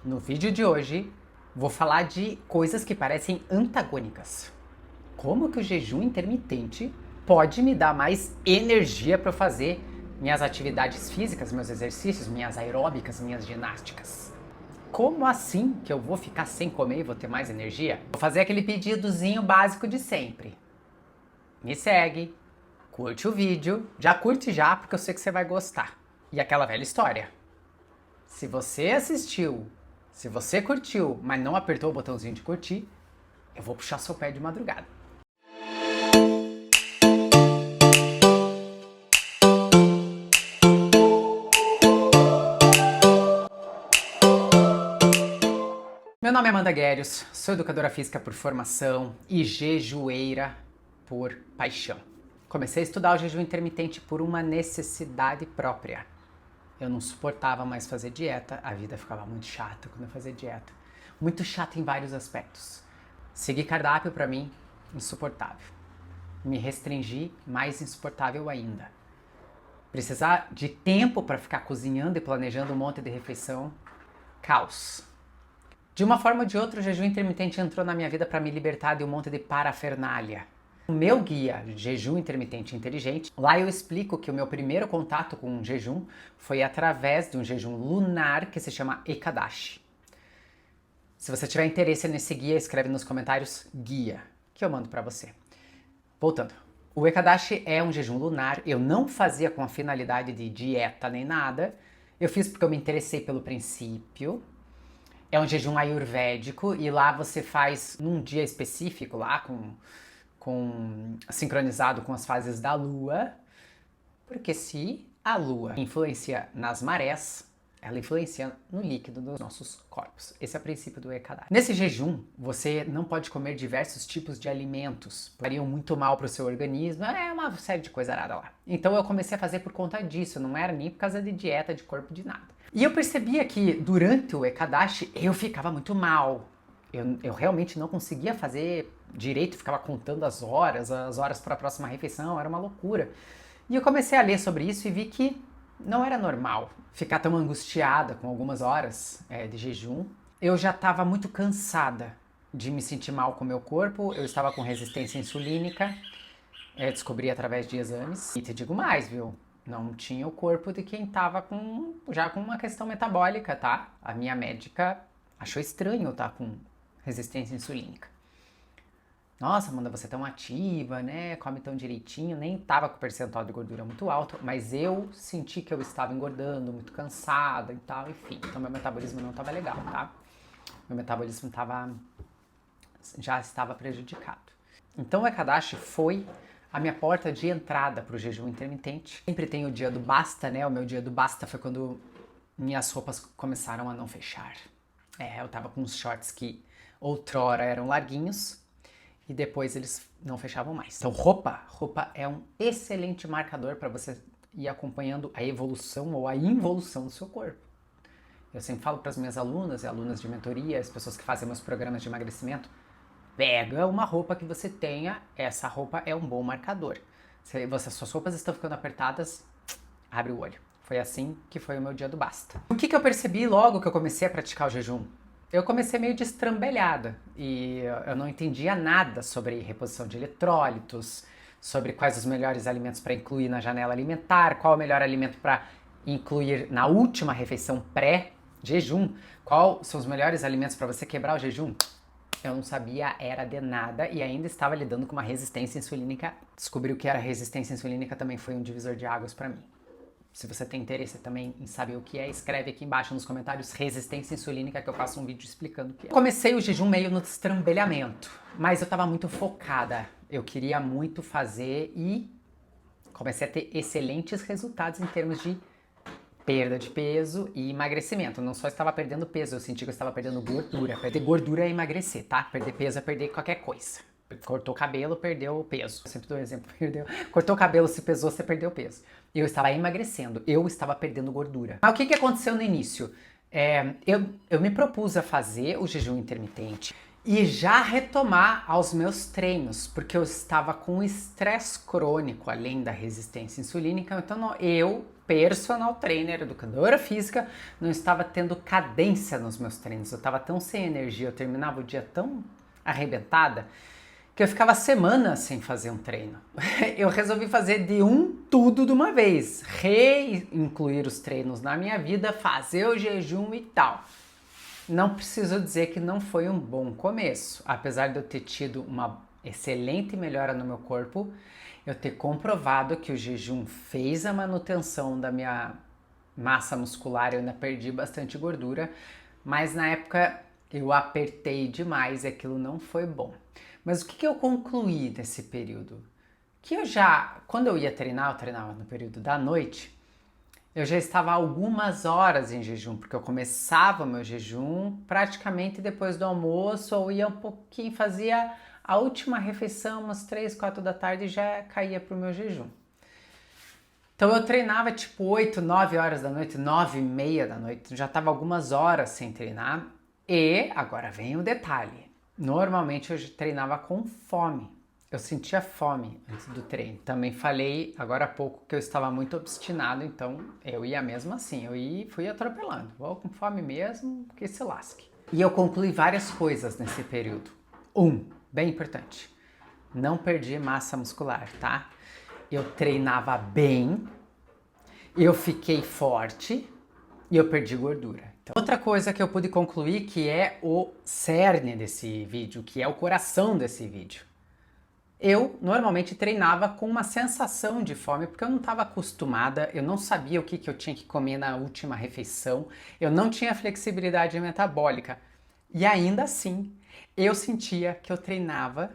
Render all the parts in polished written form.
No vídeo de hoje, vou falar de coisas que parecem antagônicas. Como que o jejum intermitente pode me dar mais energia para fazer minhas atividades físicas, meus exercícios, minhas aeróbicas, minhas ginásticas? Como assim que eu vou ficar sem comer e vou ter mais energia? Vou fazer aquele pedidozinho básico de sempre. Me segue, curte o vídeo, já curte já, porque eu sei que você vai gostar. E aquela velha história. Se você assistiu, se você curtiu, mas não apertou o botãozinho de curtir, eu vou puxar seu pé de madrugada. Meu nome é Amanda Guérios, sou educadora física por formação e jejueira por paixão. Comecei a estudar o jejum intermitente por uma necessidade própria. Eu não suportava mais fazer dieta, a vida ficava muito chata quando eu fazia dieta. Muito chata em vários aspectos. Seguir cardápio para mim, insuportável. Me restringir, mais insuportável ainda. Precisar de tempo para ficar cozinhando e planejando um monte de refeição, caos. De uma forma ou de outra, o jejum intermitente entrou na minha vida para me libertar de um monte de parafernália. O meu guia Jejum Intermitente Inteligente, lá eu explico que o meu primeiro contato com o jejum foi através de um jejum lunar que se chama Ekadashi. Se você tiver interesse nesse guia, escreve nos comentários guia, que eu mando para você. Voltando, o Ekadashi é um jejum lunar, eu não fazia com a finalidade de dieta nem nada, eu fiz porque eu me interessei pelo princípio. É um jejum ayurvédico e lá você faz num dia específico, lá sincronizado com as fases da lua, porque se a lua influencia nas marés, ela influencia no líquido dos nossos corpos. Esse é o princípio do Ekadashi. Nesse jejum, você não pode comer diversos tipos de alimentos, fariam muito mal para o seu organismo, é uma série de coisa arada lá. Então eu comecei a fazer por conta disso, não era nem por causa de dieta, de corpo, de nada. E eu percebia que durante o Ekadashi eu ficava muito mal. Eu realmente não conseguia fazer direito, ficava contando as horas para a próxima refeição, era uma loucura. E eu comecei a ler sobre isso e vi que não era normal ficar tão angustiada com algumas horas de jejum. Eu já estava muito cansada de me sentir mal com o meu corpo, eu estava com resistência insulínica, descobri através de exames. E te digo mais, viu? Não tinha o corpo de quem estava já com uma questão metabólica, tá? A minha médica achou estranho eu estar com resistência insulínica. Nossa, Amanda, você é tão ativa, né? Come tão direitinho. Nem tava com o percentual de gordura muito alto, mas eu senti que eu estava engordando, muito cansada e tal, enfim. Então meu metabolismo não estava legal, tá? Meu metabolismo já estava prejudicado. Então o Ekadashi foi a minha porta de entrada para o jejum intermitente. Sempre tem o dia do basta, né? O meu dia do basta foi quando minhas roupas começaram a não fechar. Eu tava com uns shorts que outrora eram larguinhos e depois eles não fechavam mais. Então roupa é um excelente marcador para você ir acompanhando a evolução ou a involução do seu corpo. Eu sempre falo para as minhas alunas e alunas de mentoria, as pessoas que fazem meus programas de emagrecimento, pega uma roupa que você tenha, essa roupa é um bom marcador. Se suas roupas estão ficando apertadas, abre o olho. Foi assim que foi o meu dia do basta. O que eu percebi logo que eu comecei a praticar o jejum? Eu comecei meio destrambelhada e eu não entendia nada sobre reposição de eletrólitos, sobre quais os melhores alimentos para incluir na janela alimentar, qual o melhor alimento para incluir na última refeição pré-jejum, quais são os melhores alimentos para você quebrar o jejum. Eu não sabia, era de nada e ainda estava lidando com uma resistência insulínica. Descobrir o que era resistência insulínica também foi um divisor de águas para mim. Se você tem interesse também em saber o que é, escreve aqui embaixo nos comentários resistência insulínica que eu faço um vídeo explicando o que é. Comecei o jejum meio no destrambelhamento, mas eu estava muito focada. Eu queria muito fazer e comecei a ter excelentes resultados em termos de perda de peso e emagrecimento. Não só estava perdendo peso, eu senti que eu estava perdendo gordura. Perder gordura é emagrecer, tá? Perder peso é perder qualquer coisa. Cortou o cabelo, perdeu o peso. Eu sempre dou um exemplo, cortou o cabelo, se pesou, você perdeu o peso. Eu estava emagrecendo, eu estava perdendo gordura. Mas o que aconteceu no início? Eu me propus a fazer o jejum intermitente e já retomar aos meus treinos, porque eu estava com estresse crônico, além da resistência insulínica. Então eu personal trainer, educadora física, não estava tendo cadência nos meus treinos. Eu estava tão sem energia, eu terminava o dia tão arrebentada, que eu ficava semanas sem fazer um treino. Eu resolvi fazer de tudo de uma vez, reincluir os treinos na minha vida, fazer o jejum e tal. Não preciso dizer que não foi um bom começo, apesar de eu ter tido uma excelente melhora no meu corpo, eu ter comprovado que o jejum fez a manutenção da minha massa muscular, eu ainda perdi bastante gordura, mas na época eu apertei demais e aquilo não foi bom. Mas o que eu concluí desse período? Que quando eu ia treinar, eu treinava no período da noite, eu já estava algumas horas em jejum, porque eu começava meu jejum praticamente depois do almoço, ou ia um pouquinho, fazia a última refeição, umas 3, 4 da tarde e já caía pro meu jejum. Então eu treinava tipo 8, 9 horas da noite, 9 e meia da noite, já estava algumas horas sem treinar. E agora vem o detalhe, normalmente eu treinava com fome. Eu sentia fome antes do treino. Também falei agora há pouco que eu estava muito obstinado, então eu ia mesmo assim, fui atropelando. Vou com fome mesmo, que se lasque. E eu concluí várias coisas nesse período. Bem importante, não perdi massa muscular, tá? Eu treinava bem, eu fiquei forte e eu perdi gordura. Então, outra coisa que eu pude concluir que é o cerne desse vídeo, que é o coração desse vídeo. Eu normalmente treinava com uma sensação de fome, porque eu não estava acostumada, eu não sabia o que eu tinha que comer na última refeição, eu não tinha flexibilidade metabólica. E ainda assim, eu sentia que eu treinava,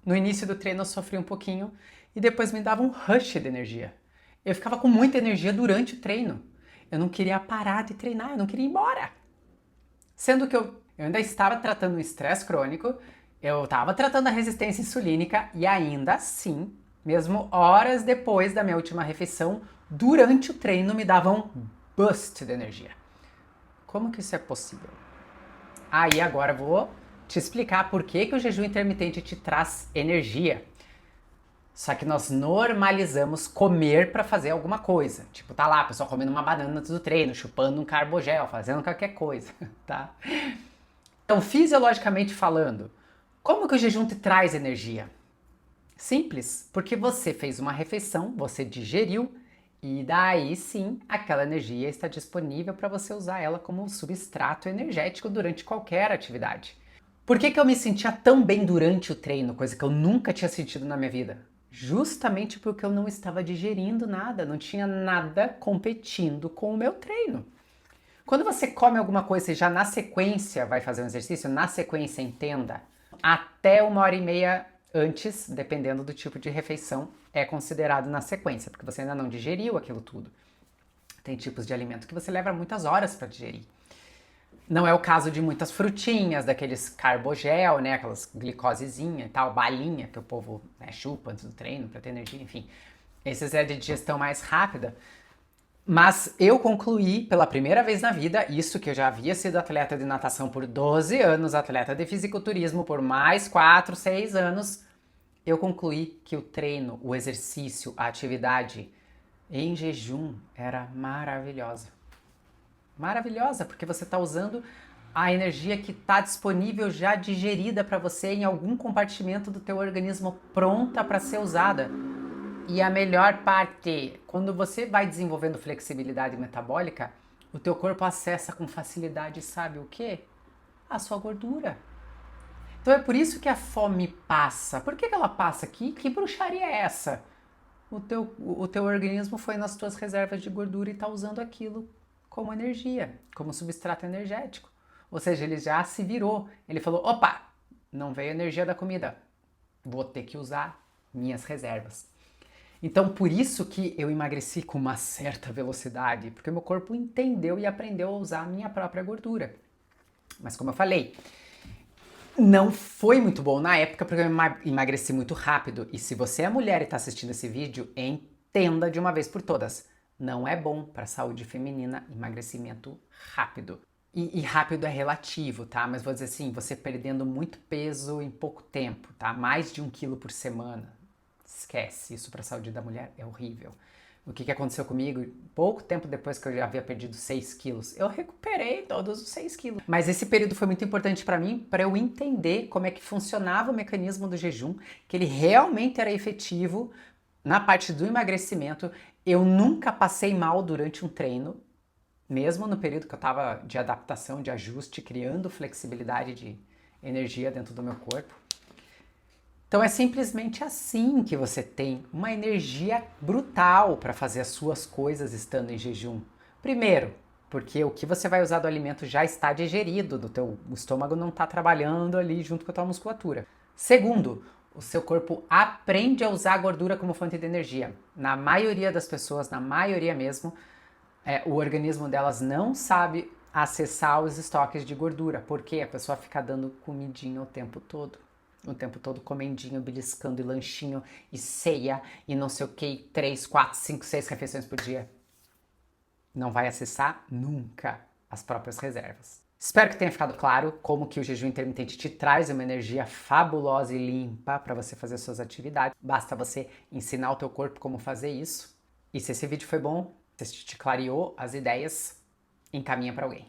no início do treino eu sofria um pouquinho, e depois me dava um rush de energia. Eu ficava com muita energia durante o treino. Eu não queria parar de treinar, eu não queria ir embora. Sendo que eu ainda estava tratando um estresse crônico, eu estava tratando a resistência insulínica e ainda assim, mesmo horas depois da minha última refeição, durante o treino me dava um boost de energia. Como que isso é possível? Aí agora eu vou te explicar por que o jejum intermitente te traz energia. Só que nós normalizamos comer para fazer alguma coisa. Tipo, tá lá, a pessoa comendo uma banana antes do treino, chupando um carbogel, fazendo qualquer coisa, tá? Então, fisiologicamente falando, como que o jejum te traz energia? Simples, porque você fez uma refeição, você digeriu e daí sim aquela energia está disponível para você usar ela como um substrato energético durante qualquer atividade. Por que eu me sentia tão bem durante o treino, coisa que eu nunca tinha sentido na minha vida? Justamente porque eu não estava digerindo nada, não tinha nada competindo com o meu treino. Quando você come alguma coisa e já na sequência vai fazer um exercício, na sequência entenda, até 1h30 antes, dependendo do tipo de refeição, é considerado na sequência, porque você ainda não digeriu aquilo tudo. Tem tipos de alimento que você leva muitas horas para digerir. Não é o caso de muitas frutinhas, daqueles carbogel, né, aquelas glicosezinha e tal, balinha que o povo chupa antes do treino para ter energia, enfim. Esses é de digestão mais rápida. Mas eu concluí pela primeira vez na vida, isso que eu já havia sido atleta de natação por 12 anos, atleta de fisiculturismo por mais 4, 6 anos, eu concluí que o treino, o exercício, a atividade em jejum era maravilhosa. Maravilhosa, porque você está usando a energia que está disponível já digerida para você em algum compartimento do teu organismo pronta para ser usada. E a melhor parte, quando você vai desenvolvendo flexibilidade metabólica, o teu corpo acessa com facilidade, sabe o quê? A sua gordura. Então é por isso que a fome passa. Por que ela passa aqui? Que bruxaria é essa? O teu organismo foi nas tuas reservas de gordura e está usando aquilo como energia, como substrato energético. Ou seja, ele já se virou. Ele falou, opa, não veio a energia da comida. Vou ter que usar minhas reservas. Então, por isso que eu emagreci com uma certa velocidade, porque meu corpo entendeu e aprendeu a usar a minha própria gordura. Mas como eu falei, não foi muito bom na época, porque eu emagreci muito rápido. E se você é mulher e está assistindo esse vídeo, entenda de uma vez por todas. Não é bom para a saúde feminina emagrecimento rápido. E rápido é relativo, tá? Mas vou dizer assim, você perdendo muito peso em pouco tempo, tá? Mais de 1 quilo por semana. Esquece, isso para a saúde da mulher é horrível. O que aconteceu comigo? Pouco tempo depois que eu já havia perdido 6 quilos, eu recuperei todos os 6 quilos. Mas esse período foi muito importante para mim, para eu entender como é que funcionava o mecanismo do jejum, que ele realmente era efetivo na parte do emagrecimento. Eu nunca passei mal durante um treino, mesmo no período que eu estava de adaptação, de ajuste, criando flexibilidade de energia dentro do meu corpo. Então é simplesmente assim que você tem uma energia brutal para fazer as suas coisas estando em jejum. Primeiro, porque o que você vai usar do alimento já está digerido, o estômago não está trabalhando ali junto com a tua musculatura. Segundo, o seu corpo aprende a usar a gordura como fonte de energia. Na maioria das pessoas, na maioria mesmo, o organismo delas não sabe acessar os estoques de gordura, porque a pessoa fica dando comidinha o tempo todo. O tempo todo comendinho, beliscando e lanchinho e ceia e não sei o que, 3, 4, 5, 6 refeições por dia. Não vai acessar nunca as próprias reservas. Espero que tenha ficado claro como que o jejum intermitente te traz uma energia fabulosa e limpa para você fazer suas atividades. Basta você ensinar o teu corpo como fazer isso. E se esse vídeo foi bom, se te clareou as ideias, encaminha para alguém.